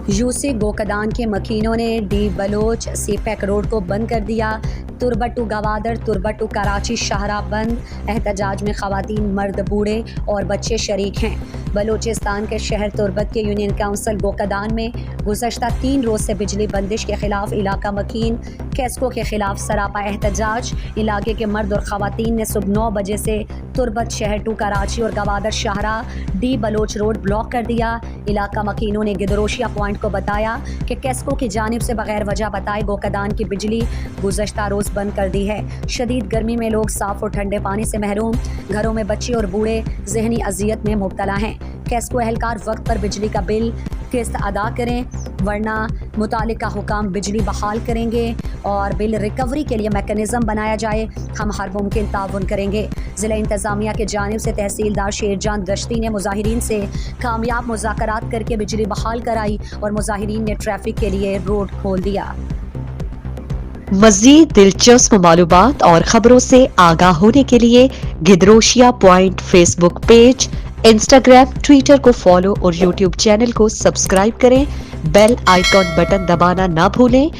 UC गोकदान के मकीनों ने D Bloch CPEC road को बंद कर दिया। तुरबा टू गवादर, तुरबा टू कराची शाहराह बंद। एहतजाज में ख़वातीन, मर्द, बूढ़े और बच्चे शरीक हैं। बलूचिस्तान के शहर तुरबत के यूनियन काउंसिल गोकदान में गुज़श्ता 3 रोज़ से बिजली बंदिश के खिलाफ इलाका मकीन कैस्को के खिलाफ सरापा एहतजाज। इलाके के मर्द और ख़वातीन ने सुबह 9 बजे से तुरबत शहर टू कराची और गवादर शाहराह डी बलोच रोड ब्लॉक कर दिया। इलाका मकीनों ने गिदरोशिया पॉइंट को बताया कि कैस्को की जानिब से बगैर वजह बताए गोकदान की बिजली गुज़श्ता रोज़ बंद कर दी है। शदीद गर्मी में लोग साफ़ और ठंडे पानी से महरूम, घरों में बच्चे और बूढ़े ज़हनी अजियत में मुब्तला हैं। कैस्को एहलकार वक्त पर बिजली का बिल किस्त अदा करें, वरना मुतालिका हुकाम बिजली बहाल करेंगे और बिल रिकवरी के लिए मैकेनिज़्म बनाया जाए। हम हर मुमकिन ताउन करेंगे। ज़िला इंतज़ामिया की जानिब से तहसीलदार शेरजान दश्ती ने मुज़ाहिरीन से कामयाब मुज़ाकरात करके बिजली बहाल कराई और मुज़ाहिरीन ने ट्रैफिक के लिए रोड खोल दिया। मज़ीद दिलचस्प मालूमात और ख़बरों से आगाह होने के लिए Gidroshia point Facebook page, Instagram, Twitter को फॉलो और यूट्यूब चैनल को सब्सक्राइब करें। बेल आइकॉन बटन दबाना ना भूलें